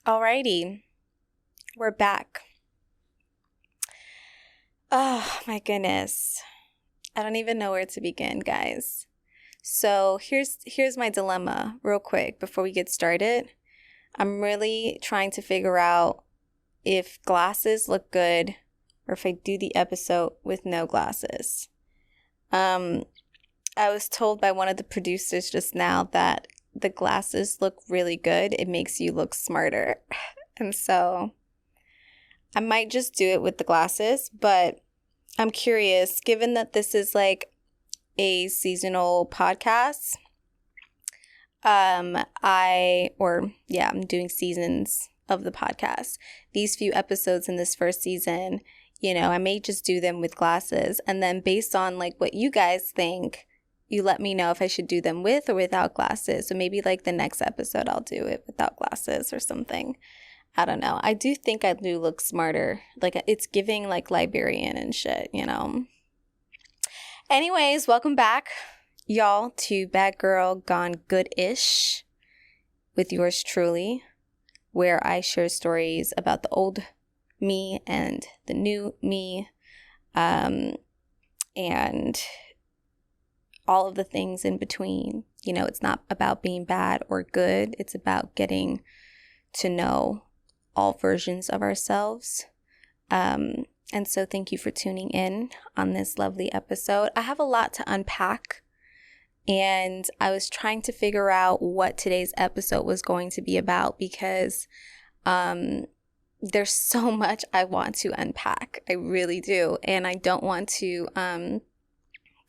Alrighty, we're back. Oh my goodness. I don't even know where to begin, guys. So here's my dilemma real quick before we get started. I'm really trying to figure out if glasses look good or if I do the episode with no glasses. I was told by one of the producers just now that the glasses look really good. It makes you look smarter. And so I might just do it with the glasses, but I'm curious, given that this is like a seasonal podcast, I'm doing seasons of the podcast. These few episodes in this first season, I may just do them with glasses. And then based on like what you guys think, you let me know if I should do them with or without glasses. So maybe like the next episode, I'll do it without glasses or something. I don't know. I do think I do look smarter. Like it's giving like librarian and shit, Anyways, welcome back, y'all, to Bad Girl Gone Good-ish with yours truly, where I share stories about the old me and the new me, and all of the things in between. It's not about being bad or good. It's about getting to know all versions of ourselves. And so thank you for tuning in on this lovely episode. I have a lot to unpack, and I was trying to figure out what today's episode was going to be about because there's so much I want to unpack. I really do. And I don't want to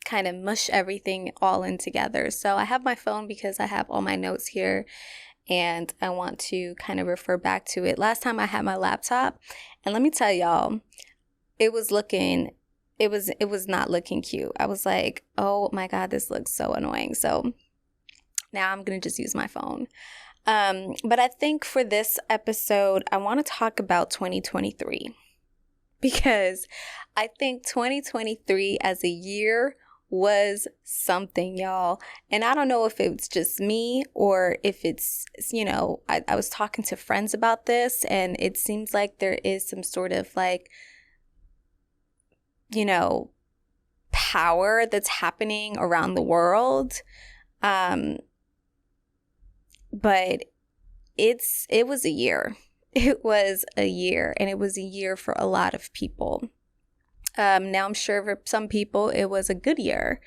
kind of mush everything all in together. So I have my phone because I have all my notes here and I want to kind of refer back to it. Last time I had my laptop, and let me tell y'all, it was not looking cute. I was like, oh my God, this looks so annoying. So now I'm going to just use my phone. But I think for this episode, I want to talk about 2023 because I think 2023 as a year was something, y'all. And I don't know if it's just me or if it's, I was talking to friends about this, and it seems like there is some sort of like, power that's happening around the world. But it was a year. It was a year, and it was a year for a lot of people. Now I'm sure for some people it was a good year.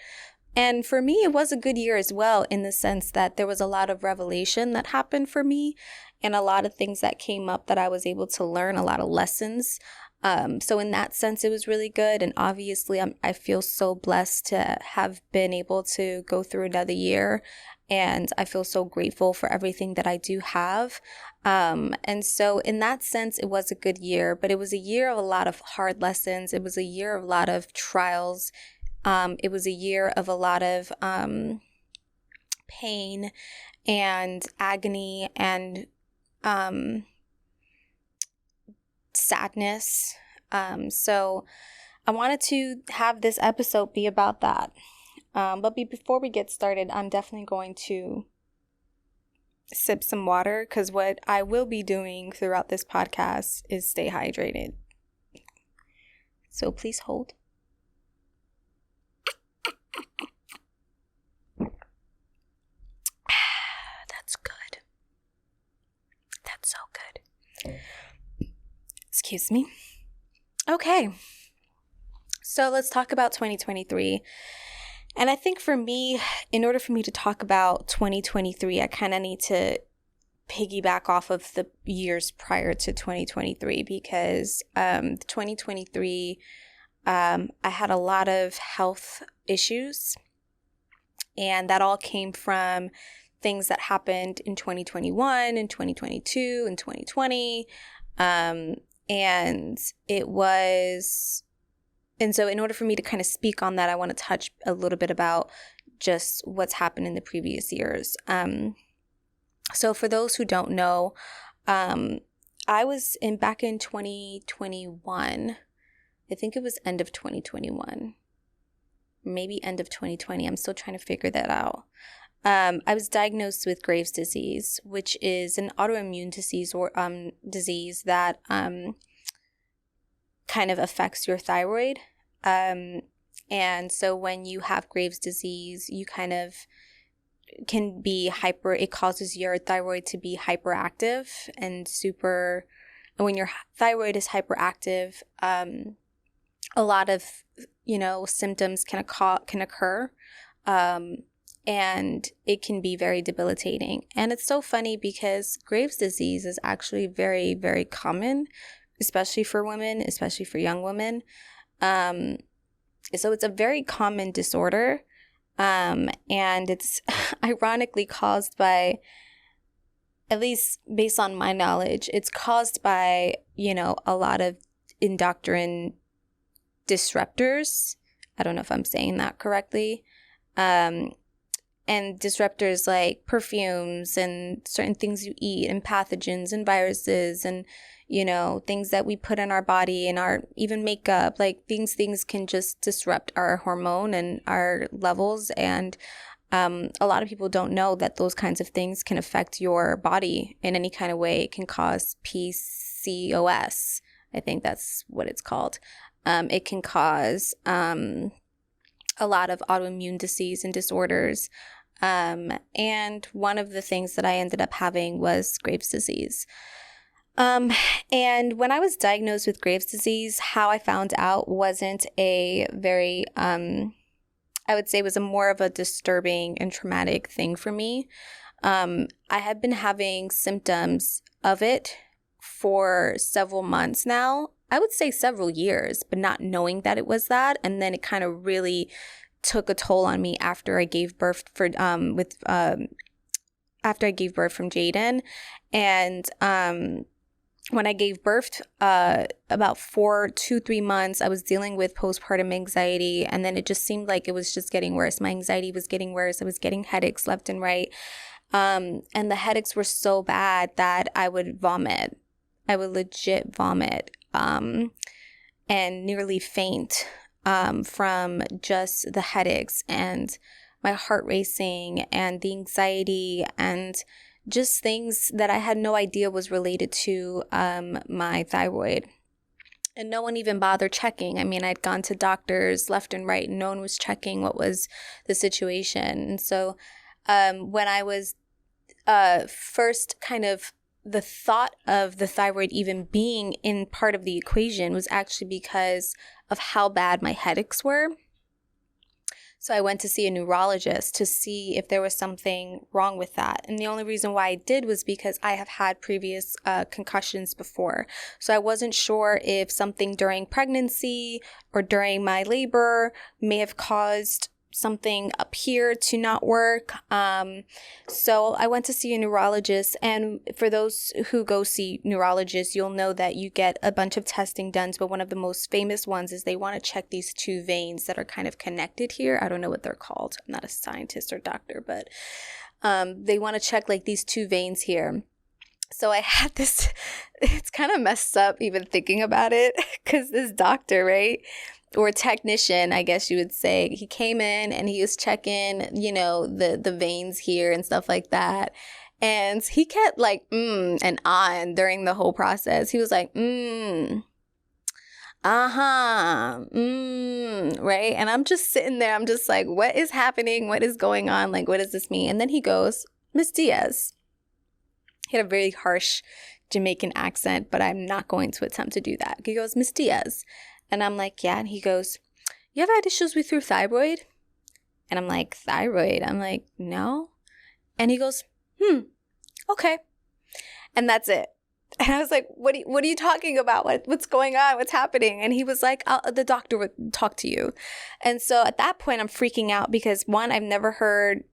And for me, it was a good year as well, in the sense that there was a lot of revelation that happened for me and a lot of things that came up that I was able to learn, a lot of lessons. So in that sense, it was really good. And obviously, I feel so blessed to have been able to go through another year. And I feel so grateful for everything that I do have. And so in that sense, it was a good year, but it was a year of a lot of hard lessons. It was a year of a lot of trials. It was a year of a lot of pain and agony and sadness. So I wanted to have this episode be about that. But before we get started, I'm definitely going to sip some water, because what I will be doing throughout this podcast is stay hydrated. So please hold. That's good. That's so good. Excuse me. Okay. So let's talk about 2023. And I think for me, in order for me to talk about 2023, I kind of need to piggyback off of the years prior to 2023, because 2023, I had a lot of health issues, and that all came from things that happened in 2021 and 2022 and 2020. And so in order for me to kind of speak on that, I want to touch a little bit about just what's happened in the previous years. So for those who don't know, I was back in 2021. I think it was end of 2021, maybe end of 2020. I'm still trying to figure that out. I was diagnosed with Graves' disease, which is an autoimmune disease or disease that kind of affects your thyroid. And so when you have Graves' disease, you kind of can be it causes your thyroid to be hyperactive and and when your thyroid is hyperactive, a lot of, symptoms can occur. And it can be very debilitating. And it's so funny because Graves' disease is actually very, very common, especially for women, especially for young women. So it's a very common disorder. And it's ironically caused by, at least based on my knowledge, it's caused by, a lot of endocrine disruptors. I don't know if I'm saying that correctly. And disruptors like perfumes and certain things you eat and pathogens and viruses and, things that we put in our body and our even makeup, like things can just disrupt our hormone and our levels. And a lot of people don't know that those kinds of things can affect your body in any kind of way. It can cause PCOS. I think that's what it's called. It can cause a lot of autoimmune disease and disorders. And one of the things that I ended up having was Graves' disease. And when I was diagnosed with Graves' disease, how I found out wasn't a very, I would say it was more of a disturbing and traumatic thing for me. I had been having symptoms of it for several months now. I would say several years, but not knowing that it was that. And then it kind of really took a toll on me after I gave birth after I gave birth from Jaden. And when I gave birth, about 3 months, I was dealing with postpartum anxiety, and then it just seemed like it was just getting worse. My anxiety was getting worse. I was getting headaches left and right. And the headaches were so bad that I would vomit. I would legit vomit, and nearly faint, from just the headaches and my heart racing and the anxiety and just things that I had no idea was related to my thyroid. And no one even bothered checking. I mean, I'd gone to doctors left and right, and no one was checking what was the situation. And so when I was first kind of, the thought of the thyroid even being in part of the equation was actually because of how bad my headaches were. So I went to see a neurologist to see if there was something wrong with that. And the only reason why I did was because I have had previous concussions before. So I wasn't sure if something during pregnancy or during my labor may have caused something up here to not work. So I went to see a neurologist, and for those who go see neurologists, you'll know that you get a bunch of testing done, but one of the most famous ones is they want to check these two veins that are kind of connected here. I don't know what they're called. I'm not a scientist or doctor, but they want to check like these two veins here. So I had this, it's kind of messed up even thinking about it, because this doctor, right? Or technician, I guess you would say, he came in and he was checking, the veins here and stuff like that. And he kept like, and on during the whole process. He was like, right? And I'm just sitting there. I'm just like, what is happening? What is going on? Like, what does this mean? And then he goes, Miss Diaz. He had a very harsh Jamaican accent, but I'm not going to attempt to do that. He goes, Miss Diaz. And I'm like, yeah. And he goes, you ever had issues with your thyroid? And I'm like, thyroid? I'm like, no. And he goes, okay. And that's it. And I was like, what are you talking about? What's going on? What's happening? And he was like, the doctor would talk to you. And so at that point, I'm freaking out because, one, I've never heard.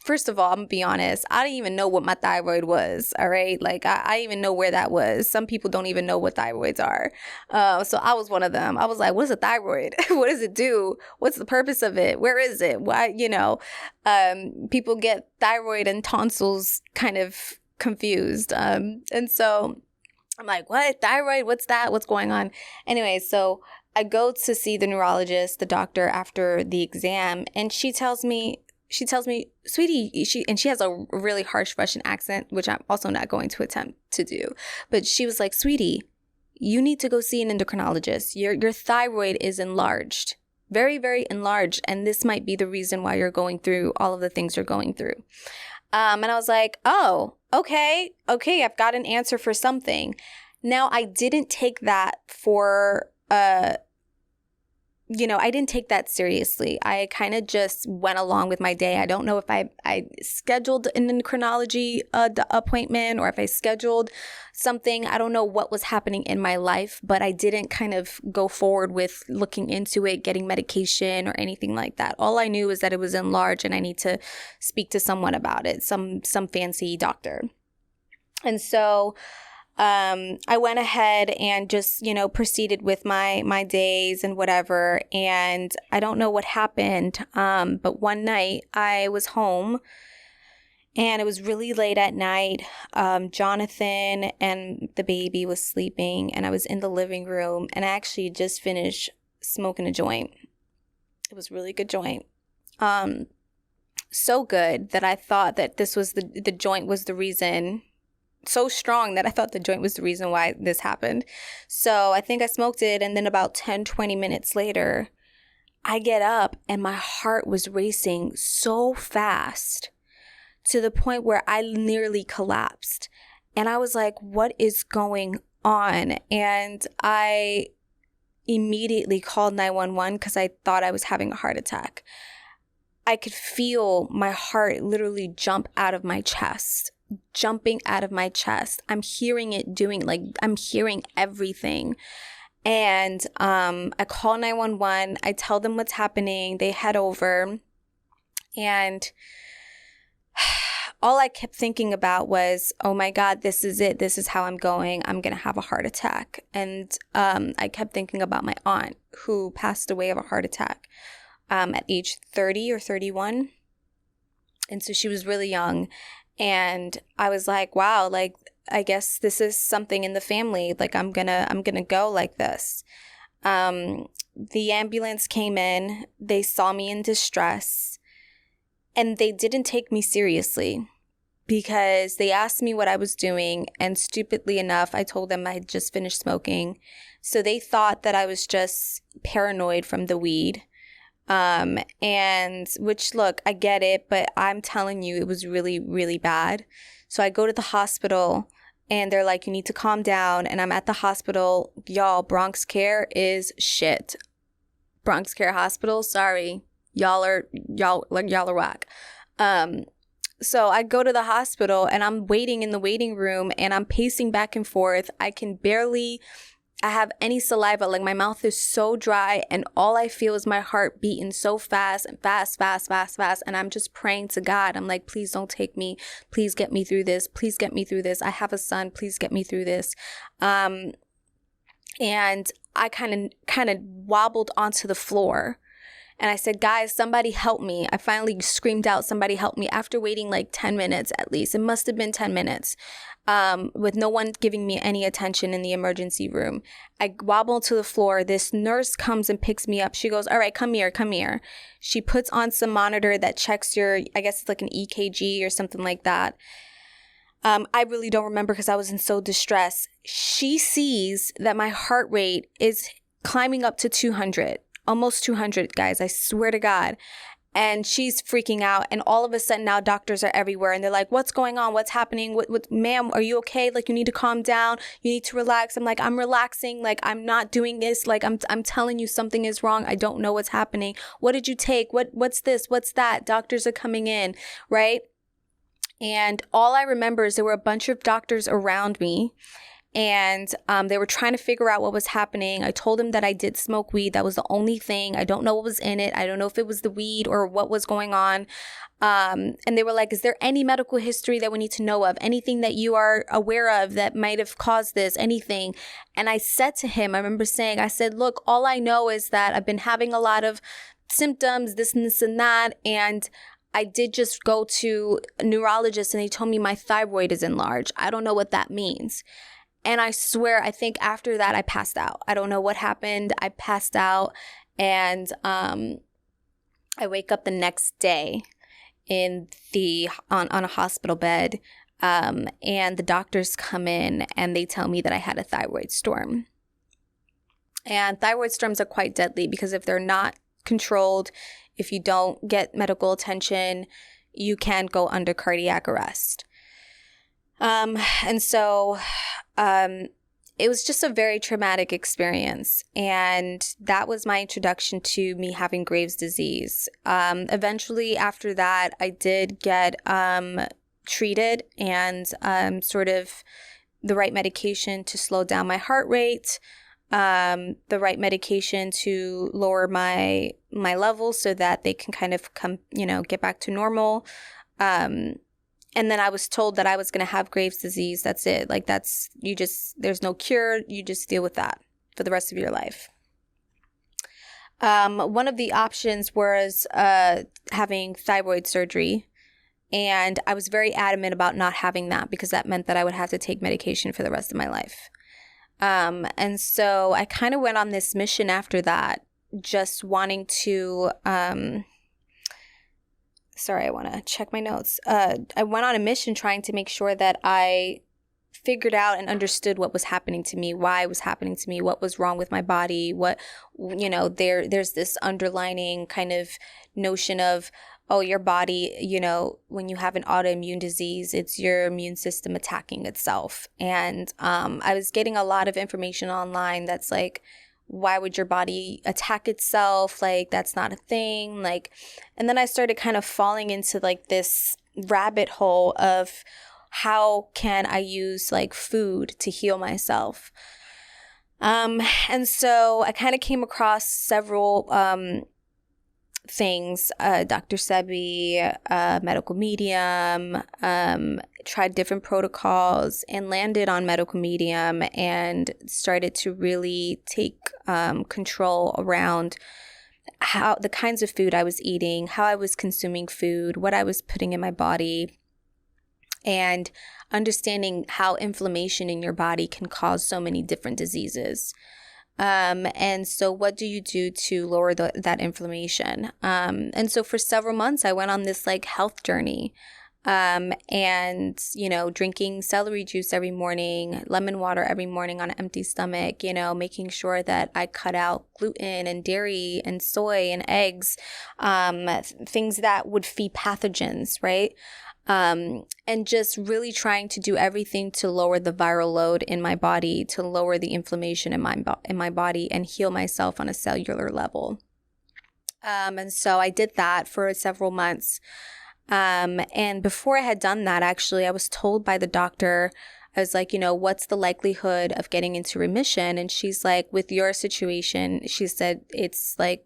First of all, I'm going to be honest. I didn't even know what my thyroid was. All right. Like I didn't even know where that was. Some people don't even know what thyroids are. So I was one of them. I was like, what's a thyroid? What does it do? What's the purpose of it? Where is it? Why, people get thyroid and tonsils kind of confused. And so I'm like, what? Thyroid? What's that? What's going on? Anyway, so I go to see the neurologist, the doctor, after the exam, and she tells me, she tells me, sweetie, she has a really harsh Russian accent, which I'm also not going to attempt to do. But she was like, sweetie, you need to go see an endocrinologist. Your thyroid is enlarged, very, very enlarged. And this might be the reason why you're going through all of the things you're going through. And I was like, oh, okay, I've got an answer for something. Now, I didn't take that for, I didn't take that seriously. I kind of just went along with my day. I don't know if I scheduled an endocrinology appointment or if I scheduled something. I don't know what was happening in my life, but I didn't kind of go forward with looking into it, getting medication or anything like that. All I knew is that it was enlarged and I need to speak to someone about it, some fancy doctor. And so I went ahead and just, proceeded with my days and whatever. And I don't know what happened. But one night I was home and it was really late at night. Jonathan and the baby was sleeping and I was in the living room and I actually just finished smoking a joint. It was a really good joint. So good that I thought that this was the joint was the reason. So strong that I thought the joint was the reason why this happened. So I think I smoked it. And then about 10, 20 minutes later, I get up and my heart was racing so fast to the point where I nearly collapsed. And I was like, what is going on? And I immediately called 911 because I thought I was having a heart attack. I could feel my heart literally jumping out of my chest. I'm hearing it I'm hearing everything. And I call 911. I tell them what's happening. They head over. And all I kept thinking about was, oh my God, this is it. This is how I'm going. I'm going to have a heart attack. And I kept thinking about my aunt who passed away of a heart attack at age 30 or 31. And so she was really young. And I was like, wow, like, I guess this is something in the family. Like, I'm gonna go like this. The ambulance came in. They saw me in distress. And they didn't take me seriously because they asked me what I was doing. And stupidly enough, I told them I had just finished smoking. So they thought that I was just paranoid from the weed. And which, look, I get it, but I'm telling you, it was really, really bad. So I go to the hospital and they're like, you need to calm down. And I'm at the hospital. Y'all, Bronx Care is shit. Bronx Care Hospital. Sorry. Y'all are whack. So I go to the hospital and I'm waiting in the waiting room and I'm pacing back and forth. I have any saliva, like my mouth is so dry and all I feel is my heart beating so fast and fast. And I'm just praying to God. I'm like, please don't take me. Please get me through this. Please get me through this. I have a son. Please get me through this. And I kind of wobbled onto the floor. And I said, guys, somebody help me. I finally screamed out, somebody help me, after waiting like 10 minutes at least. It must have been 10 minutes with no one giving me any attention in the emergency room. I wobble to the floor. This nurse comes and picks me up. She goes, all right, come here. She puts on some monitor that checks I guess it's like an EKG or something like that. I really don't remember because I was in so distress. She sees that my heart rate is climbing up to 200. Almost 200, guys. I swear to God. And she's freaking out. And all of a sudden now doctors are everywhere. And they're like, what's going on? What's happening? What, ma'am, are you okay? Like, you need to calm down. You need to relax. I'm like, I'm relaxing. Like, I'm not doing this. Like, I'm telling you something is wrong. I don't know what's happening. What did you take? What's this? What's that? Doctors are coming in, right? And all I remember is there were a bunch of doctors around me. And they were trying to figure out what was happening. I told them that I did smoke weed. That was the only thing. I don't know what was in it. I don't know if it was the weed or what was going on. And they were like, is there any medical history that we need to know of? Anything that you are aware of that might have caused this? Anything? And I said to him, I remember saying, I said, look, all I know is that I've been having a lot of symptoms, this and this and that. And I did just go to a neurologist and they told me my thyroid is enlarged. I don't know what that means. And I swear, I think after that, I passed out. I don't know what happened. I passed out and I wake up the next day on a hospital bed, and the doctors come in and they tell me that I had a thyroid storm. And thyroid storms are quite deadly because if they're not controlled, if you don't get medical attention, you can go under cardiac arrest. And so it was just a very traumatic experience. And that was my introduction to me having Graves' disease. Eventually, after that, I did get treated and sort of the right medication to slow down my heart rate, the right medication to lower my levels so that they can kind of get back to normal. And then I was told that I was going to have Graves' disease. That's it. Like there's no cure. You just deal with that for the rest of your life. One of the options was having thyroid surgery. And I was very adamant about not having that because that meant that I would have to take medication for the rest of my life. And so I kind of went on this mission after that, just wanting to, sorry, I want to check my notes. I went on a mission trying to make sure that I figured out and understood what was happening to me, why it was happening to me, what was wrong with my body, there's this underlining kind of notion of, oh, your body, when you have an autoimmune disease, it's your immune system attacking itself. And I was getting a lot of information online that's like, why would your body attack itself? Like, that's not a thing. Like, and then I started kind of falling into like this rabbit hole of how can I use like food to heal myself? And so I kind of came across several things, Dr. Sebi, medical medium, tried different protocols and landed on medical medium and started to really take control around how the kinds of food I was eating, how I was consuming food, what I was putting in my body, and understanding how inflammation in your body can cause so many different diseases. And so what do you do to lower that inflammation? And so for several months, I went on this like health journey, and, drinking celery juice every morning, lemon water every morning on an empty stomach, making sure that I cut out gluten and dairy and soy and eggs, things that would feed pathogens, right? And just really trying to do everything to lower the viral load in my body, to lower the inflammation in my body and heal myself on a cellular level. And so I did that for several months. And before I had done that, actually, I was told by the doctor, I was like, what's the likelihood of getting into remission? And she's like, with your situation, she said, it's like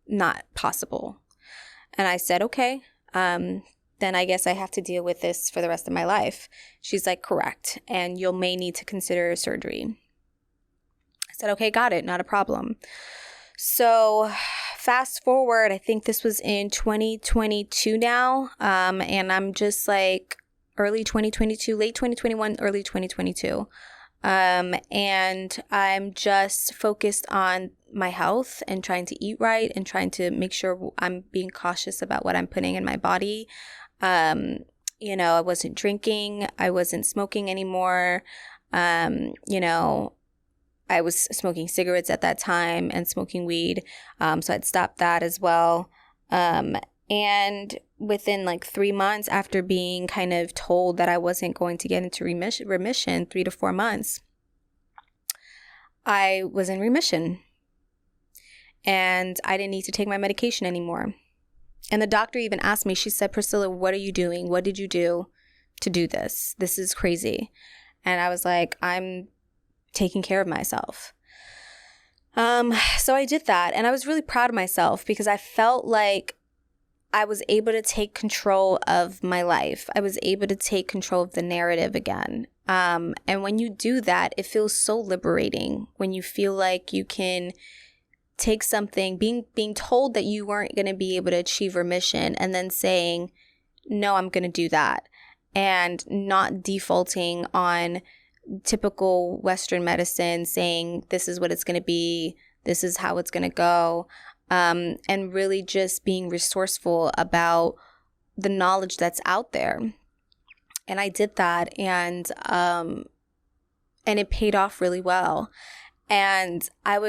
not possible. And I said, okay, then I guess I have to deal with this for the rest of my life. She's like, correct. And you may need to consider surgery. I said, okay, got it. Not a problem. So fast forward, I think this was in 2022 now. And I'm just like early 2022, late 2021, early 2022. And I'm just focused on my health and trying to eat right and trying to make sure I'm being cautious about what I'm putting in my body. I wasn't drinking. I wasn't smoking anymore. I was smoking cigarettes at that time and smoking weed. So I'd stopped that as well. And within like 3 months after being kind of told that I wasn't going to get into remission, 3 to 4 months, I was in remission. And I didn't need to take my medication anymore. And the doctor even asked me, she said, Priscilla, what are you doing? What did you do to do this? This is crazy. And I was like, I'm taking care of myself. So I did that. And I was really proud of myself because I felt like I was able to take control of my life. I was able to take control of the narrative again. And when you do that, it feels so liberating when you feel like you can take something, being told that you weren't going to be able to achieve remission and then saying, no, I'm going to do that, and not defaulting on typical Western medicine saying this is what it's going to be, this is how it's going to go, and really just being resourceful about the knowledge that's out there. And I did that, and it paid off really well. And I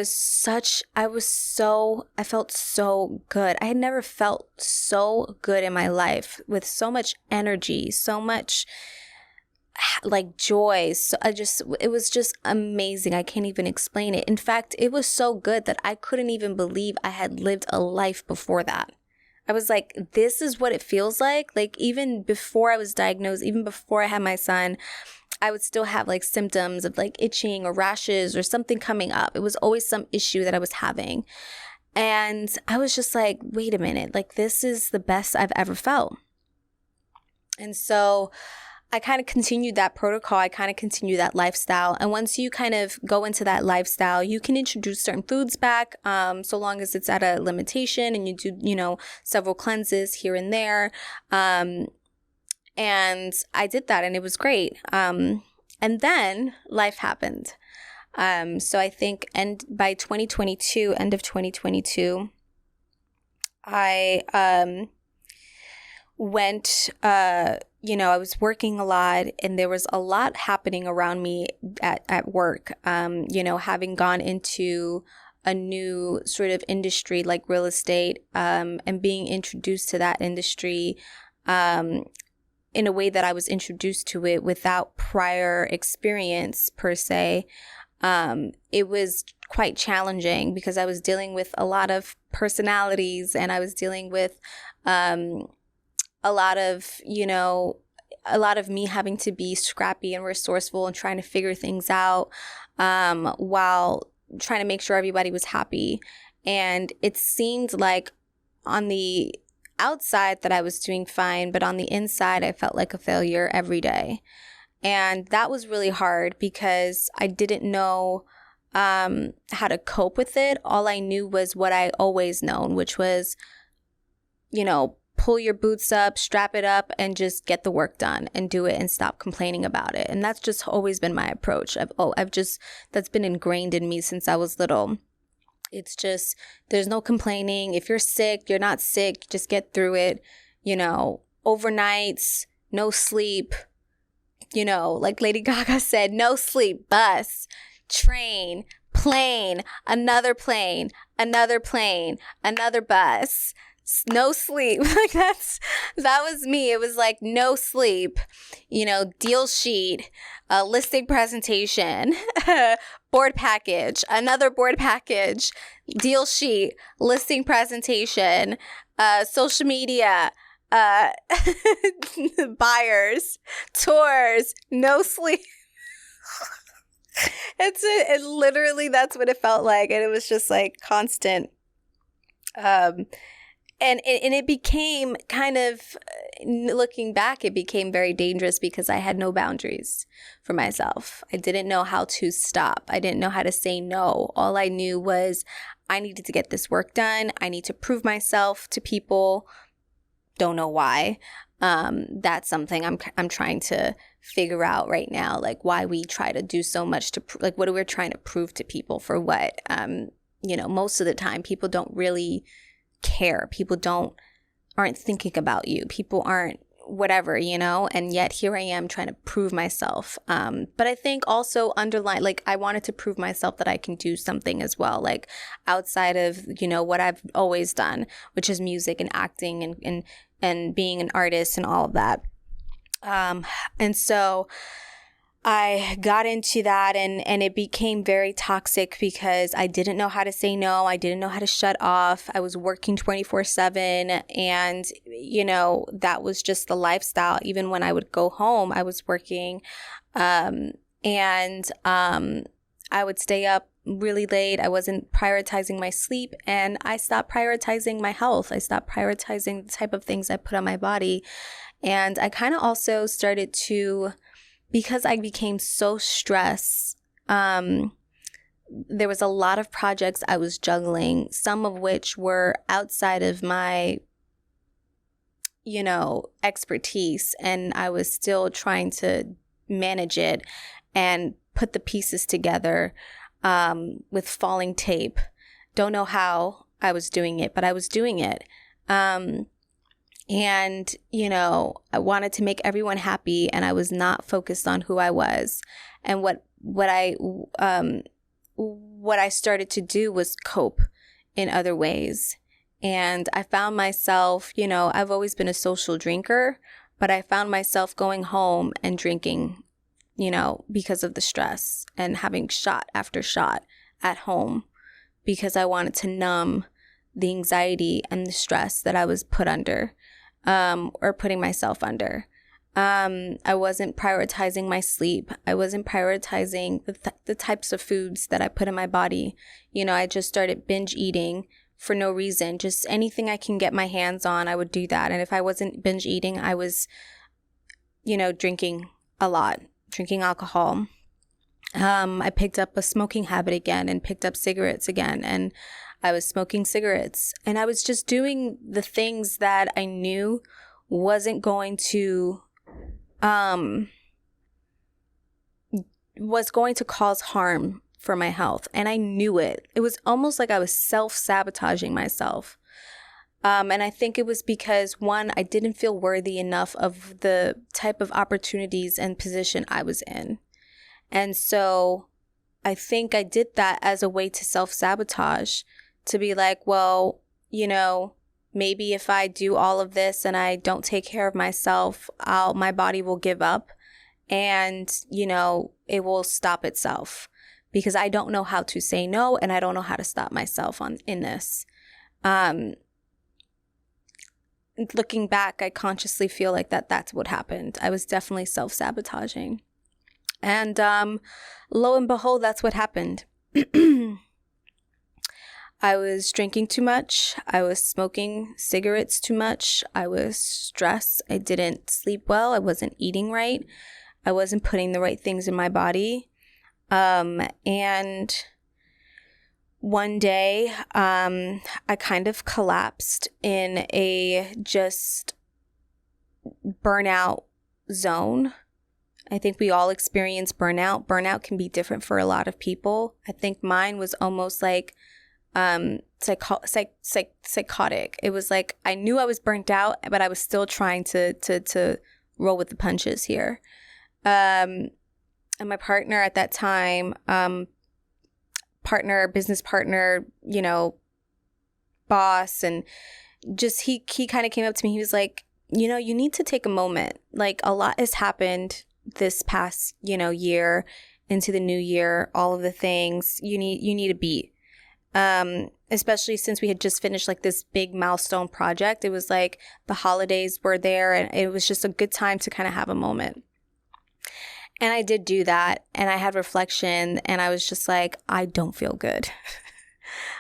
felt so good. I had never felt so good in my life, with so much energy, so much like joy. So it was just amazing. I can't even explain it. In fact, it was so good that I couldn't even believe I had lived a life before that. I was like, this is what it feels like. Like, even before I was diagnosed, even before I had my son, I would still have like symptoms of like itching or rashes or something coming up. It was always some issue that I was having. And I was just like, wait a minute, like, this is the best I've ever felt. And so I kind of continued that protocol. I kind of continued that lifestyle. And once you kind of go into that lifestyle, you can introduce certain foods back, so long as it's at a limitation, and you do, several cleanses here and there. And I did that, and it was great. And then life happened. So I think, by 2022, end of 2022, I went, I was working a lot, and there was a lot happening around me at work, having gone into a new sort of industry like real estate, and being introduced to that industry in a way that I was introduced to it without prior experience per se. It was quite challenging because I was dealing with a lot of personalities, and I was dealing with a lot of me having to be scrappy and resourceful and trying to figure things out, while trying to make sure everybody was happy. And it seemed like on the outside that I was doing fine, but on the inside, I felt like a failure every day. And that was really hard because I didn't know how to cope with it. All I knew was what I always known, which was, pull your boots up, strap it up, and just get the work done and do it and stop complaining about it. And that's just always been my approach. That's been ingrained in me since I was little. It's just, there's no complaining. If you're sick, you're not sick, just get through it. Overnights, no sleep, like Lady Gaga said, no sleep, bus, train, plane, another plane, another plane, another bus. No sleep. Like that was me. It was like no sleep, deal sheet, listing presentation, board package, another board package, deal sheet, listing presentation, social media, buyers, tours, no sleep. Literally that's what it felt like. And it was just like constant, And it became kind of, looking back, it became very dangerous because I had no boundaries for myself. I didn't know how to stop. I didn't know how to say no. All I knew was I needed to get this work done. I need to prove myself to people. Don't know why. That's something I'm trying to figure out right now, like why we try to do so much to like what are we trying to prove to people for what? Most of the time people don't really care. People aren't thinking about you. People aren't whatever, and yet here I am trying to prove myself. But I think also underline, like I wanted to prove myself that I can do something as well, like outside of, what I've always done, which is music and acting and being an artist and all of that. And so I got into that and it became very toxic because I didn't know how to say no. I didn't know how to shut off. I was working 24/7 and, that was just the lifestyle. Even when I would go home, I was working, and I would stay up really late. I wasn't prioritizing my sleep and I stopped prioritizing my health. I stopped prioritizing the type of things I put on my body. And I kind of also started to, because I became so stressed, there was a lot of projects I was juggling, some of which were outside of my, expertise. And I was still trying to manage it and put the pieces together with falling tape. Don't know how I was doing it, but I was doing it. And, I wanted to make everyone happy, and I was not focused on who I was. And what I started to do was cope in other ways. And I found myself, I've always been a social drinker, but I found myself going home and drinking, because of the stress, and having shot after shot at home because I wanted to numb the anxiety and the stress that I was put under, or putting myself under. I wasn't prioritizing my sleep. I wasn't prioritizing the types of foods that I put in my body. I just started binge eating for no reason. Just anything I can get my hands on, I would do that. And if I wasn't binge eating, I was, drinking a lot, drinking alcohol. I picked up a smoking habit again and picked up cigarettes again. And I was smoking cigarettes. And I was just doing the things that I knew wasn't going to cause harm for my health. And I knew it. It was almost like I was self-sabotaging myself. And I think it was because, one, I didn't feel worthy enough of the type of opportunities and position I was in. And so I think I did that as a way to self-sabotage, to be like, well, maybe if I do all of this and I don't take care of myself, my body will give up, and, it will stop itself, because I don't know how to say no, and I don't know how to stop myself in this. Looking back, I consciously feel like that's what happened. I was definitely self-sabotaging. And lo and behold, that's what happened. I was drinking too much. I was smoking cigarettes too much. I was stressed. I didn't sleep well. I wasn't eating right. I wasn't putting the right things in my body. And one day, I kind of collapsed in a just burnout zone. I think we all experience burnout. Burnout can be different for a lot of people. I think mine was almost like psychotic. It was like I knew I was burnt out, but I was still trying to roll with the punches here. And my partner at that time, business partner, boss, and just he kind of came up to me. He was like, you need to take a moment. Like, a lot has happened this past, year into the new year, all of the things. You need a beat. Especially since we had just finished like this big milestone project. It was like the holidays were there, and it was just a good time to kind of have a moment. And I did do that, and I had reflection, and I was just like, I don't feel good.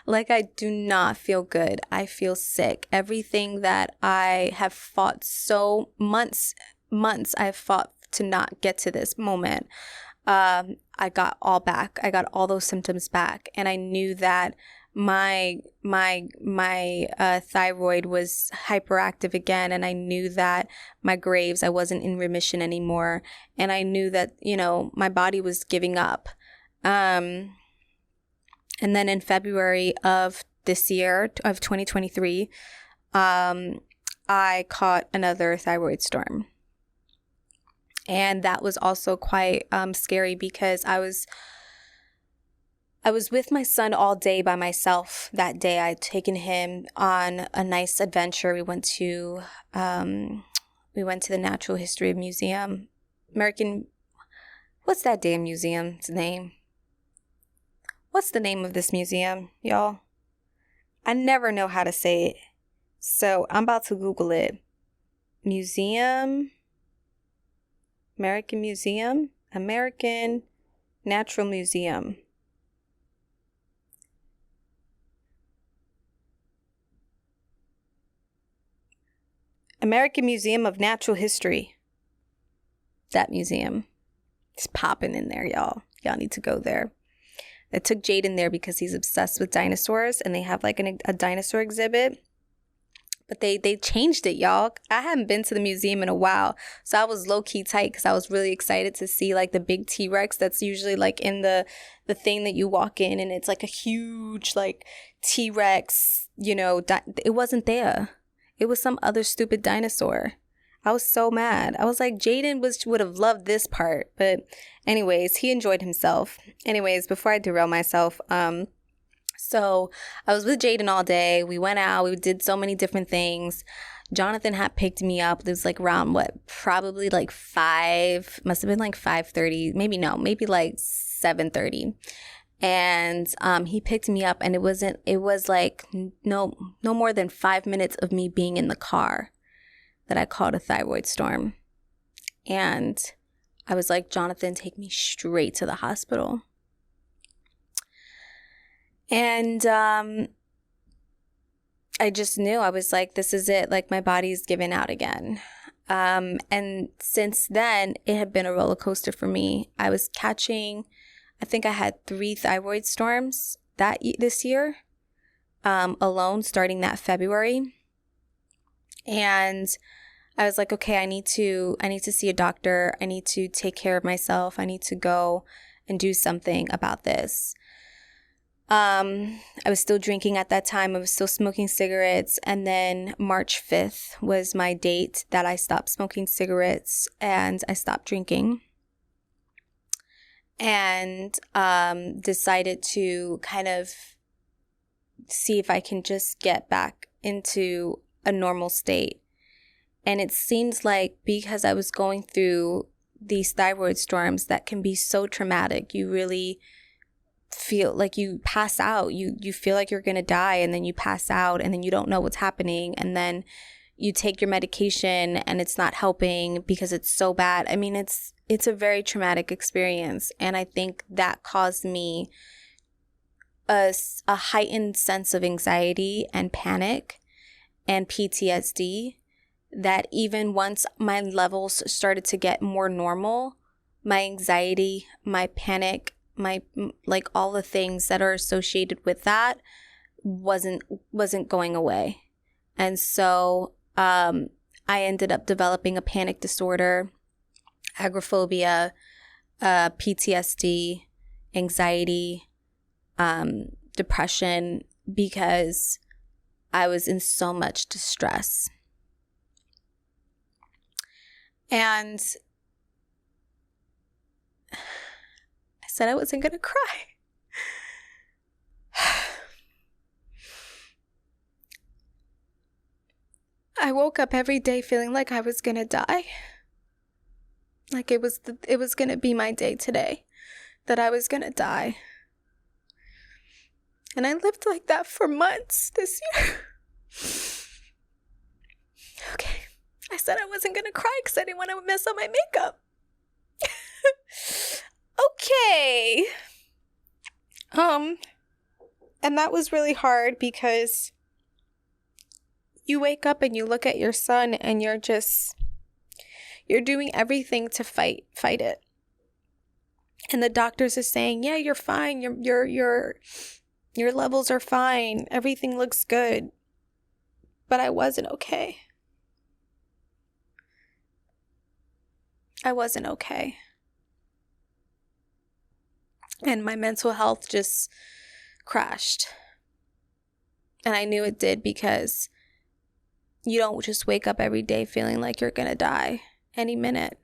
Like, I do not feel good. I feel sick. Everything that I have fought months I've fought to not get to this moment. I got all back. I got all those symptoms back. And I knew that my thyroid was hyperactive again. And I knew that my Graves, I wasn't in remission anymore. And I knew that, my body was giving up. And then in February of this year, of 2023, I caught another thyroid storm. And that was also quite scary, because I was with my son all day by myself that day. I'd taken him on a nice adventure. We went to the Natural History Museum. What's that damn museum's name? What's the name of this museum, y'all? I never know how to say it. So I'm about to Google it. American Natural Museum. American Museum of Natural History. That museum. It's popping in there, y'all. Y'all need to go there. I took Jaden there because he's obsessed with dinosaurs, and they have like a dinosaur exhibit. But they changed it, y'all. I haven't been to the museum in a while. So I was low-key tight because I was really excited to see like the big T-Rex that's usually like in the thing that you walk in, and it's like a huge like T-Rex, it wasn't there. It was some other stupid dinosaur. I was so mad. I was like, Jaden would have loved this part. But anyways, he enjoyed himself. Anyways, before I derail myself, so I was with Jaden all day. We went out. We did so many different things. Jonathan had picked me up. It was like around probably like 5, must have been like 5:30. Maybe like 7:30. And he picked me up, and it was like no more than 5 minutes of me being in the car that I called a thyroid storm. And I was like, Jonathan, take me straight to the hospital. And I just knew. I was like, this is it. Like, my body's given out again. And since then, it had been a roller coaster for me. I was catching, I think I had 3 thyroid storms this year alone, starting that February. And I was like, okay, I need to see a doctor. I need to take care of myself. I need to go and do something about this. I was still drinking at that time. I was still smoking cigarettes. And then March 5th was my date that I stopped smoking cigarettes and I stopped drinking. And decided to kind of see if I can just get back into a normal state. And it seems like because I was going through these thyroid storms that can be so traumatic, you really feel like you pass out. You feel like you're going to die, and then you pass out, and then you don't know what's happening. And then you take your medication and it's not helping because it's so bad. I mean, it's a very traumatic experience. And I think that caused me a heightened sense of anxiety and panic and PTSD, that even once my levels started to get more normal, my anxiety, my panic, my like all the things that are associated with that wasn't going away. And so I ended up developing a panic disorder, agoraphobia, PTSD, anxiety, depression, because I was in so much distress. And I said I wasn't going to cry. I woke up every day feeling like I was going to die. Like it was going to be my day today, that I was going to die. And I lived like that for months this year. Okay. I said I wasn't going to cry because I didn't want to mess up my makeup. Okay. And that was really hard because you wake up and you look at your son and you're doing everything to fight it. And the doctors are saying, yeah, you're fine. Your levels are fine. Everything looks good. But I wasn't okay. I wasn't okay. And my mental health just crashed. And I knew it did because you don't just wake up every day feeling like you're going to die any minute.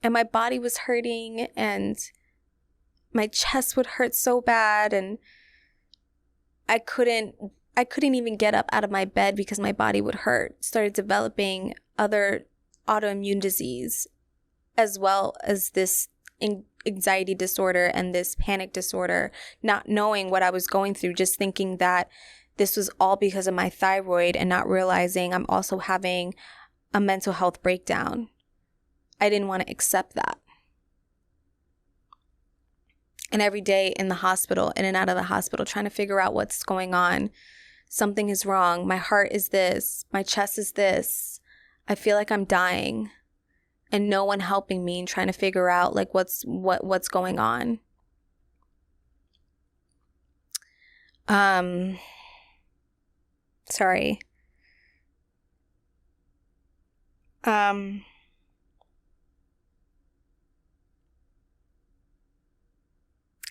And my body was hurting and my chest would hurt so bad, and I couldn't even get up out of my bed because my body would hurt. Started developing other autoimmune disease, as well as this anxiety disorder and this panic disorder, not knowing what I was going through, just thinking that this was all because of my thyroid and not realizing I'm also having a mental health breakdown. I didn't want to accept that. And every day in the hospital, in and out of the hospital, trying to figure out what's going on. Something is wrong. My heart is this. My chest is this. I feel like I'm dying. And no one helping me and trying to figure out like what's going on. Sorry.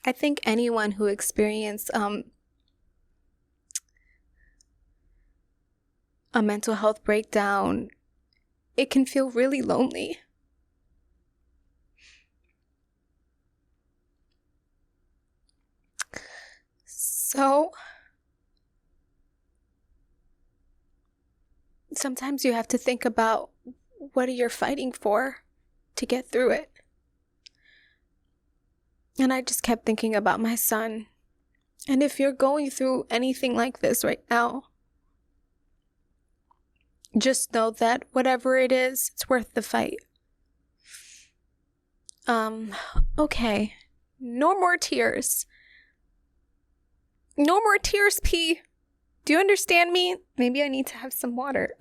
I think anyone who experienced a mental health breakdown, it can feel really lonely. So sometimes you have to think about what you're fighting for to get through it. And I just kept thinking about my son. And if you're going through anything like this right now, just know that whatever it is, it's worth the fight. Okay. No more tears. No more tears, P. Do you understand me? Maybe I need to have some water.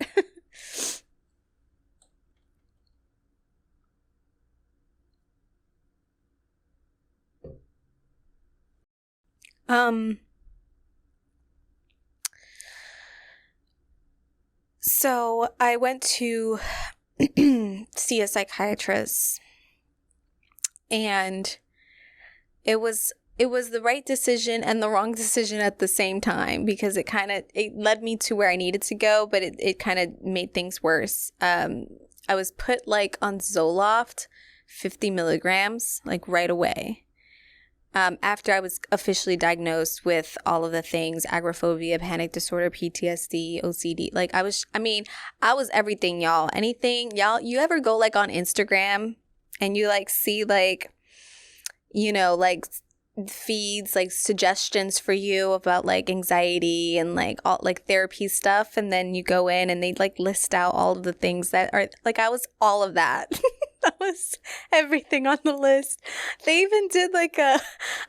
So I went to see a psychiatrist, and it was the right decision and the wrong decision at the same time, because it led me to where I needed to go, but it kind of made things worse. I was put like on Zoloft, 50 milligrams, like right away. After I was officially diagnosed with all of the things, agoraphobia, panic disorder, PTSD, OCD. Like I was everything, y'all. Anything, y'all, you ever go like on Instagram and you like see like, you know, like feeds, like suggestions for you about like anxiety and like all like therapy stuff, and then you go in and they like list out all of the things that are like, I was all of that. That was everything on the list. They even did like I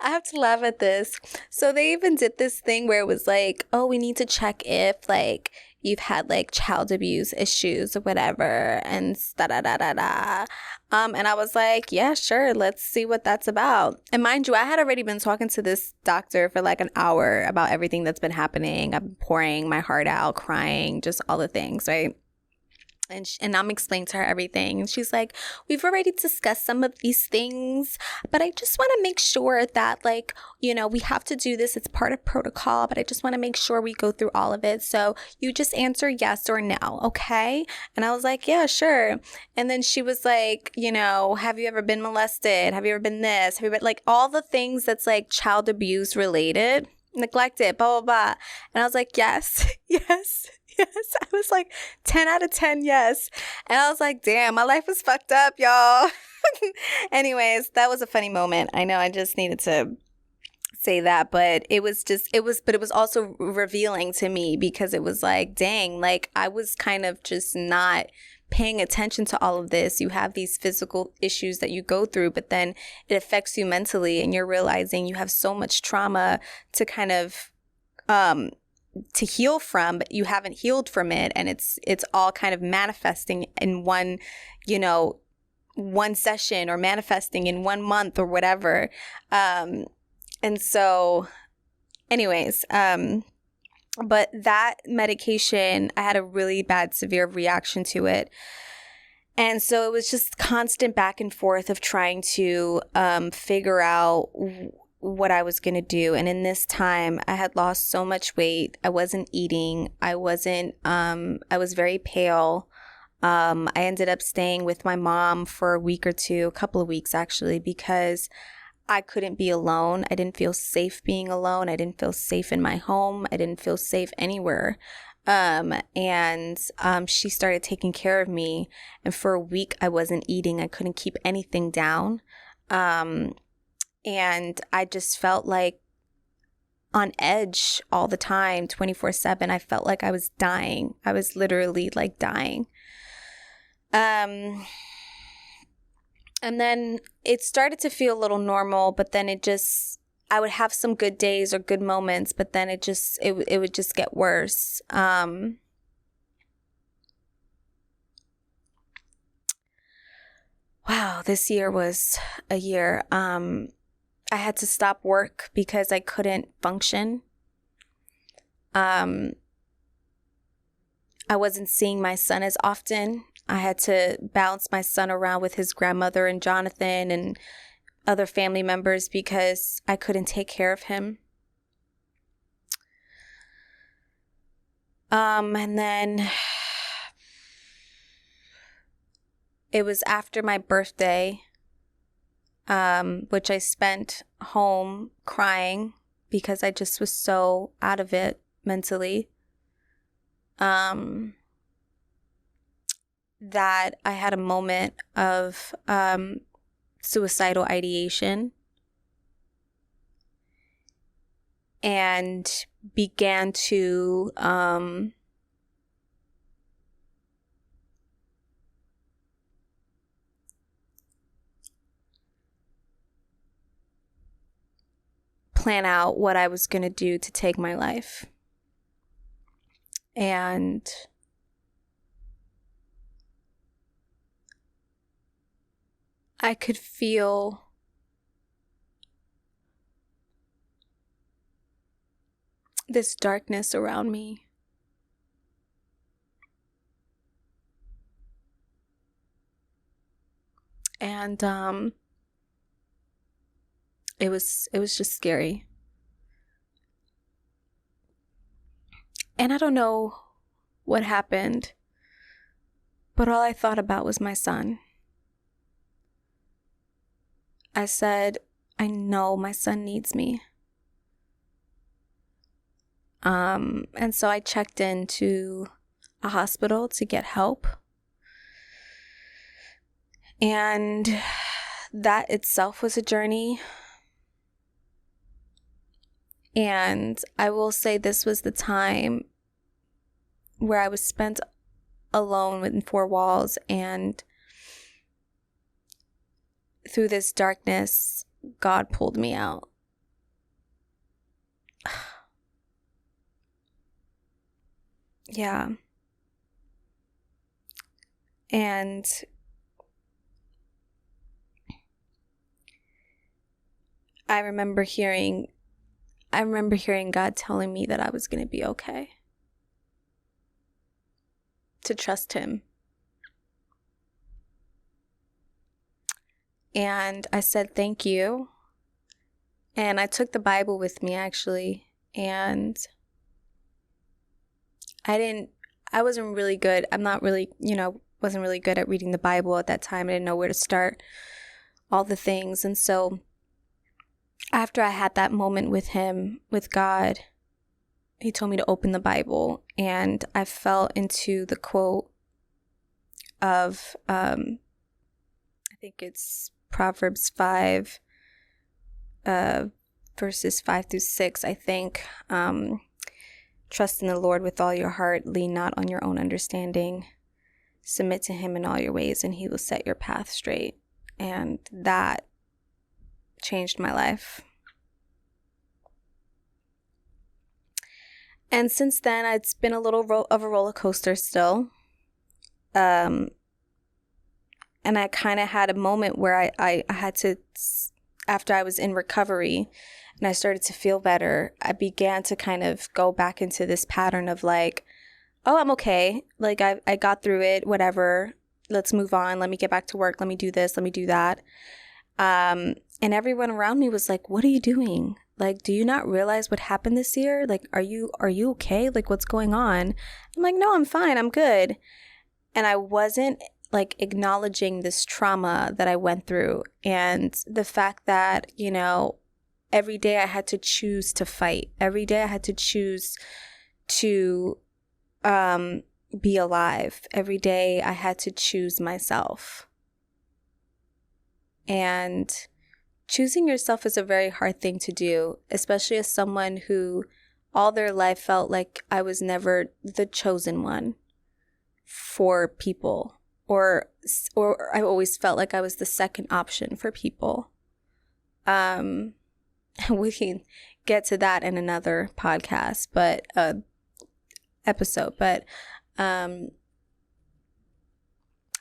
have to laugh at this. So they even did this thing where it was like, oh, we need to check if like you've had like child abuse issues or whatever, and da da da da da. And I was like, yeah, sure, let's see what that's about. And mind you, I had already been talking to this doctor for like an hour about everything that's been happening. I've been pouring my heart out, crying, just all the things, right? And I'm explaining to her everything. And she's like, we've already discussed some of these things, but I just want to make sure that, like, you know, we have to do this. It's part of protocol, but I just want to make sure we go through all of it. So you just answer yes or no, okay? And I was like, yeah, sure. And then she was like, you know, have you ever been molested? Have you ever been this? Have you been, like, all the things that's like child abuse related, neglected, blah, blah, blah. And I was like, yes, yes. Yes, I was like 10 out of 10, yes. And I was like, damn, my life is fucked up, y'all. Anyways, that was a funny moment. I know I just needed to say that, but it was also revealing to me, because it was like, dang, like I was kind of just not paying attention to all of this. You have these physical issues that you go through, but then it affects you mentally, and you're realizing you have so much trauma to kind of, to heal from, but you haven't healed from it, and it's all kind of manifesting in one, you know, one session, or manifesting in 1 month or whatever. And so anyways, but that medication, I had a really bad severe reaction to it. And so it was just constant back and forth of trying to figure out what I was going to do. And in this time, I had lost so much weight. I wasn't eating. I was very pale. I ended up staying with my mom for a week or two, a couple of weeks actually, because I couldn't be alone. I didn't feel safe being alone. I didn't feel safe in my home. I didn't feel safe anywhere. And she started taking care of me. And for a week, I wasn't eating. I couldn't keep anything down. And I just felt like on edge all the time, 24/7. I felt like I was dying. I was literally like dying. And then it started to feel a little normal, but then I would have some good days or good moments, but then it would just get worse. Wow, this year was a year. I had to stop work because I couldn't function. I wasn't seeing my son as often. I had to bounce my son around with his grandmother and Jonathan and other family members because I couldn't take care of him. And then it was after my birthday, which I spent home crying because I just was so out of it mentally, that I had a moment of suicidal ideation and began to plan out what I was going to do to take my life. And I could feel this darkness around me. And it was just scary. And I don't know what happened, but all I thought about was my son. I said, I know my son needs me. And so I checked into a hospital to get help. And that itself was a journey. And I will say this was the time where I was spent alone within four walls, and through this darkness, God pulled me out. Yeah. And I remember hearing God telling me that I was going to be okay. To trust him. And I said, thank you. And I took the Bible with me, actually. And I wasn't really good. I'm not really, wasn't really good at reading the Bible at that time. I didn't know where to start, all the things. And so after I had that moment with him, with God, he told me to open the Bible, and I fell into the quote of, I think it's Proverbs 5, verses 5 through 6, I think. Trust in the Lord with all your heart, lean not on your own understanding, submit to him in all your ways, and he will set your path straight. And that changed my life. And since then, it's been a little of a roller coaster still. And I kind of had a moment where I had to, after I was in recovery and I started to feel better, I began to kind of go back into this pattern of like, oh, I'm okay. Like I got through it, whatever. Let's move on. Let me get back to work. Let me do this. Let me do that. And everyone around me was like, what are you doing? Like, do you not realize what happened this year? Like, are you okay? Like, what's going on? I'm like, no, I'm fine. I'm good. And I wasn't like acknowledging this trauma that I went through, and the fact that, every day I had to choose to fight. Every day I had to choose to be alive. Every day I had to choose myself. And choosing yourself is a very hard thing to do, especially as someone who all their life felt like I was never the chosen one for people, or I always felt like I was the second option for people. We can get to that in another podcast, but episode. But I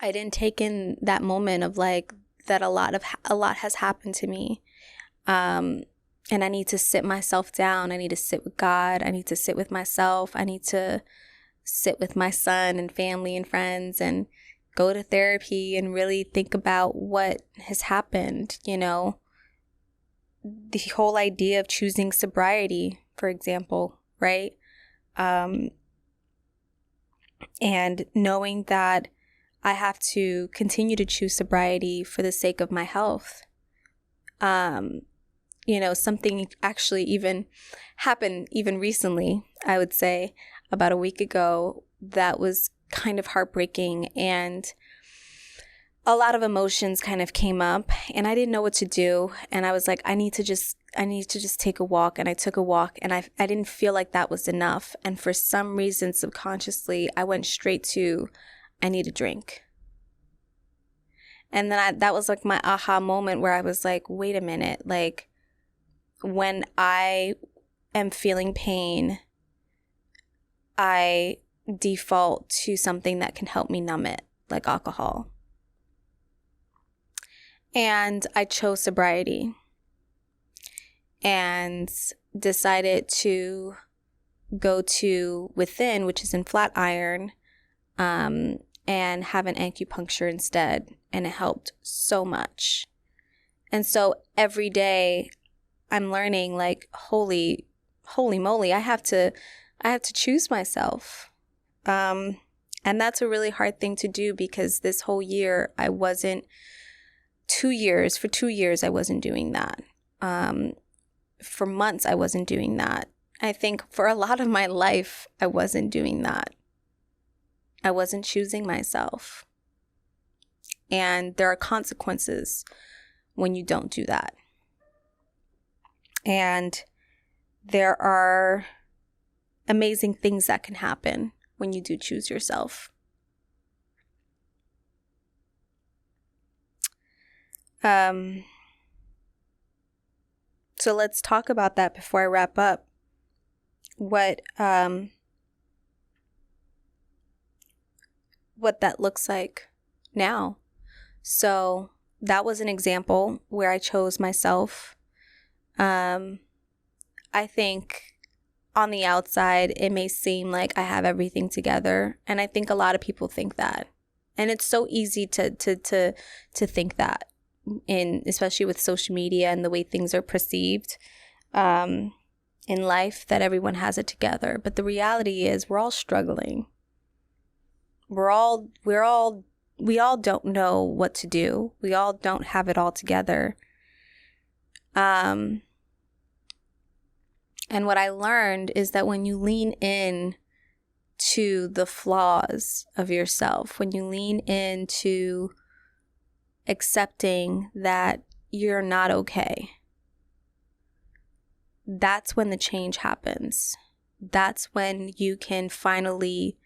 didn't take in that moment of like that a lot has happened to me, and I need to sit myself down. I need to sit with God. I need to sit with myself. I need to sit with my son and family and friends and go to therapy and really think about what has happened. The whole idea of choosing sobriety, for example, right? And knowing that I have to continue to choose sobriety for the sake of my health. Something actually even happened even recently, I would say about a week ago, that was kind of heartbreaking, and a lot of emotions kind of came up, and I didn't know what to do. And I was like, I need to just take a walk. And I took a walk, and I didn't feel like that was enough. And for some reason, subconsciously, I went straight to, I need a drink. And then that was like my aha moment where I was like, wait a minute, like when I am feeling pain, I default to something that can help me numb it, like alcohol. And I chose sobriety and decided to go to Within, which is in Flatiron, and have an acupuncture instead. And it helped so much. And so every day I'm learning, like, holy moly, I have to choose myself. And that's a really hard thing to do, because this whole year for 2 years, I wasn't doing that. For months, I wasn't doing that. I think for a lot of my life, I wasn't doing that. I wasn't choosing myself. And there are consequences when you don't do that. And there are amazing things that can happen when you do choose yourself. So let's talk about that before I wrap up. What that looks like now. So that was an example where I chose myself. I think on the outside, it may seem like I have everything together. And I think a lot of people think that. And it's so easy to think that, especially with social media and the way things are perceived in life, that everyone has it together. But the reality is we're all struggling. We all don't know what to do. We all don't have it all together. And what I learned is that when you lean in to the flaws of yourself, when you lean into accepting that you're not okay, that's when the change happens. That's when you can finally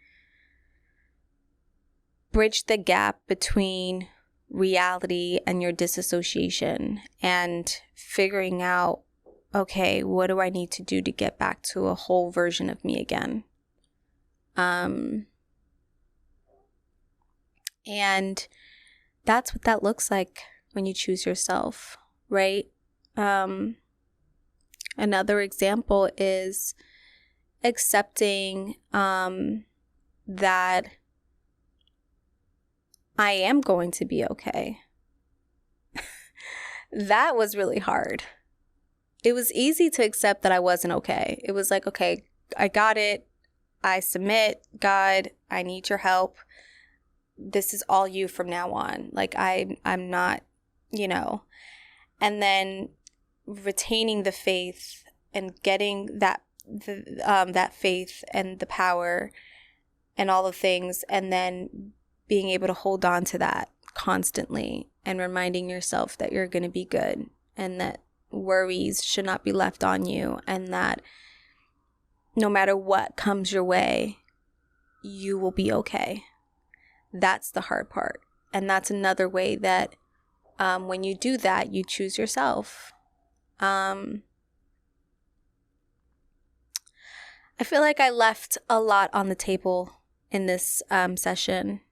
bridge the gap between reality and your disassociation, and figuring out, okay, what do I need to do to get back to a whole version of me again? And that's what that looks like when you choose yourself, right? Another example is accepting that I am going to be okay. That was really hard. It was easy to accept that I wasn't okay. It was like, okay, I got it. I submit. God, I need your help. This is all you from now on. Like I'm not, and then retaining the faith and getting that faith and the power and all the things, and then being able to hold on to that constantly and reminding yourself that you're going to be good, and that worries should not be left on you, and that no matter what comes your way, you will be okay. That's the hard part. And that's another way that when you do that, you choose yourself. I feel like I left a lot on the table in this session.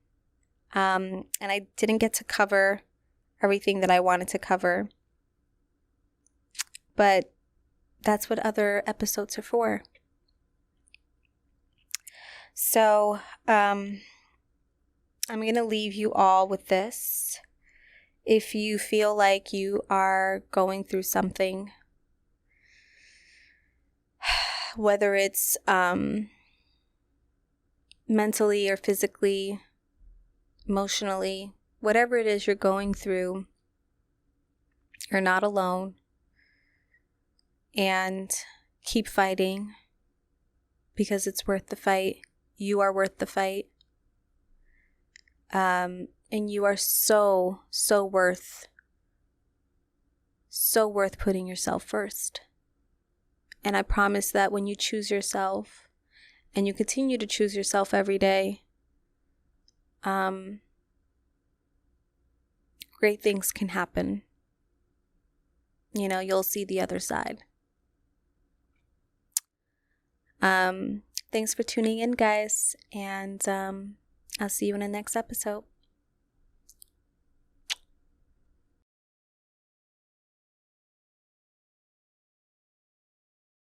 And I didn't get to cover everything that I wanted to cover. But that's what other episodes are for. So I'm going to leave you all with this. If you feel like you are going through something, whether it's mentally or physically, emotionally, whatever it is you're going through, you're not alone. And keep fighting, because it's worth the fight. You are worth the fight. And you are so worth putting yourself first. And I promise that when you choose yourself, and you continue to choose yourself every day, great things can happen. You know, you'll see the other side. Thanks for tuning in, guys, and I'll see you in the next episode.